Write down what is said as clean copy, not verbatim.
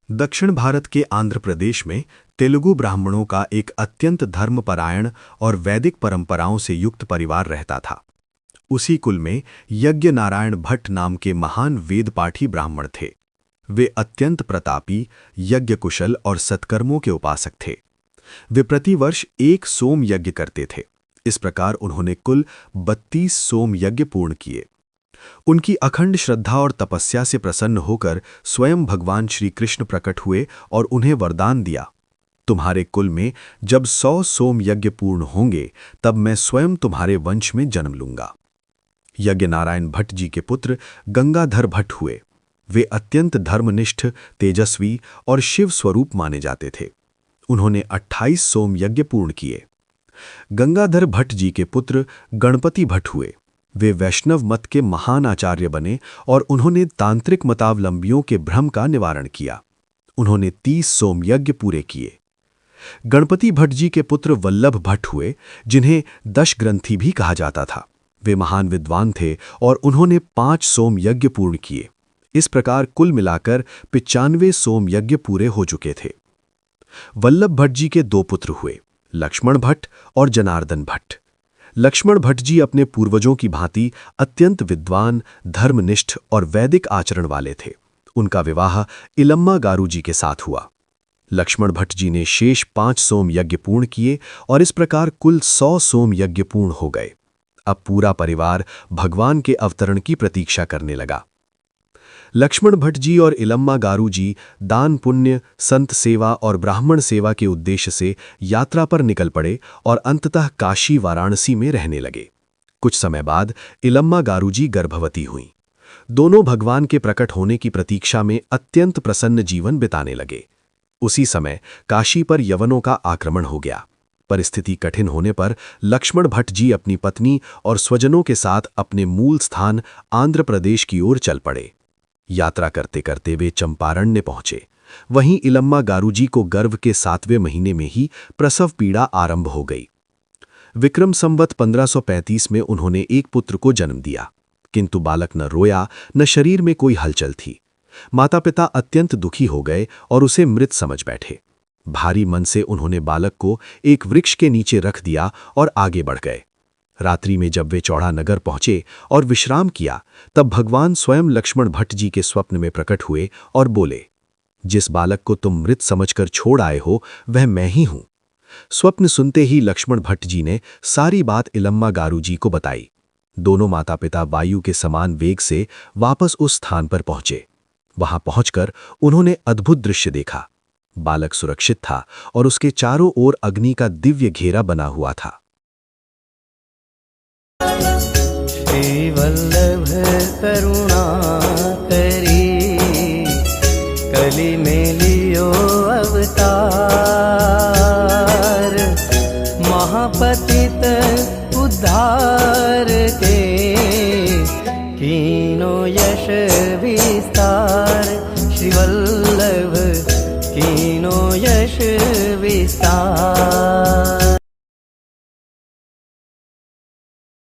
दक्षिण भारत के आंध्र प्रदेश में तेलुगु ब्राह्मणों का एक अत्यंत धर्मपरायण और वैदिक परंपराओं से युक्त परिवार रहता था। उसी कुल में यज्ञ नारायण भट्ट नाम के महान वेदपाठी ब्राह्मण थे। वे अत्यंत प्रतापी, यज्ञ कुशल और सत्कर्मों के उपासक थे। वे प्रतिवर्ष एक सोम यज्ञ करते थे। इस प्रकार उन्होंने कुल 32 सोम यज्ञ पूर्ण किए। उनकी अखंड श्रद्धा और तपस्या से प्रसन्न होकर स्वयं भगवान श्री कृष्ण प्रकट हुए और उन्हें वरदान दिया, तुम्हारे कुल में जब 100 सोम यज्ञ पूर्ण होंगे तब मैं स्वयं तुम्हारे वंश में जन्म लूंगा। यज्ञ नारायण भट्ट जी के पुत्र गंगाधर भट्ट हुए। वे अत्यंत धर्मनिष्ठ, तेजस्वी और शिव स्वरूप माने जाते थे। उन्होंने 28 सोम यज्ञ पूर्ण किए। गंगाधर भट्ट जी के पुत्र गणपति भट्ट हुए। वे वैष्णव मत के महान आचार्य बने और उन्होंने तांत्रिक मतावलंबियों के भ्रम का निवारण किया। उन्होंने 30 सोम यज्ञ पूरे किए। गणपति भट्ट जी के पुत्र वल्लभ भट्ट हुए, जिन्हें दशग्रंथी भी कहा जाता था। वे महान विद्वान थे और उन्होंने 5 सोम यज्ञ पूर्ण किए। इस प्रकार कुल मिलाकर 95 सोम यज्ञ पूरे हो चुके थे। वल्लभ भट्ट जी के 2 पुत्र हुए, लक्ष्मण भट्ट और जनार्दन भट्ट। लक्ष्मण भट्ट जी अपने पूर्वजों की भांति अत्यंत विद्वान, धर्मनिष्ठ और वैदिक आचरण वाले थे। उनका विवाह इलम्मा गारू जी के साथ हुआ। लक्ष्मण भट्ट जी ने शेष 5 सोम यज्ञ पूर्ण किए और इस प्रकार कुल 100 सोम यज्ञ पूर्ण हो गए। अब पूरा परिवार भगवान के अवतरण की प्रतीक्षा करने लगा। लक्ष्मण भट्ट जी और इलम्मा गारू जी दान पुण्य, संत सेवा और ब्राह्मण सेवा के उद्देश्य से यात्रा पर निकल पड़े और अंततः काशी वाराणसी में रहने लगे। कुछ समय बाद इलम्मा गारू जी गर्भवती हुईं। दोनों भगवान के प्रकट होने की प्रतीक्षा में अत्यंत प्रसन्न जीवन बिताने लगे। उसी समय काशी पर यवनों का आक्रमण हो गया। परिस्थिति कठिन होने पर लक्ष्मण भट्ट जी अपनी पत्नी और स्वजनों के साथ अपने मूल स्थान आंध्र प्रदेश की ओर चल पड़े। यात्रा करते करते वे चंपारण्य पहुंचे। वहीं इलम्मा गारू जी को गर्भ के 7वें महीने में ही प्रसव पीड़ा आरंभ हो गई। विक्रम संवत 1535 में उन्होंने एक पुत्र को जन्म दिया, किंतु बालक न रोया, न शरीर में कोई हलचल थी। माता पिता अत्यंत दुखी हो गए और उसे मृत समझ बैठे। भारी मन से उन्होंने बालक को एक वृक्ष के नीचे रख दिया और आगे बढ़ गए। रात्रि में जब वे चौड़ा नगर पहुंचे और विश्राम किया, तब भगवान स्वयं लक्ष्मण भट्ट जी के स्वप्न में प्रकट हुए और बोले, जिस बालक को तुम मृत समझकर छोड़ आए हो वह मैं ही हूं। स्वप्न सुनते ही लक्ष्मण भट्ट जी ने सारी बात इलम्मा गारू जी को बताई। दोनों माता पिता वायु के समान वेग से वापस उस स्थान पर पहुंचे। वहां पहुंचकर उन्होंने अद्भुत दृश्य देखा। बालक सुरक्षित था और उसके चारों ओर अग्नि का दिव्य घेरा बना हुआ था। श्री वल्लभ करुणा करी, कली में लियो अवतार। महापतित उद्धार के कीनो यश विस्तार। श्री वल्लभ कीनो यश विस्तार।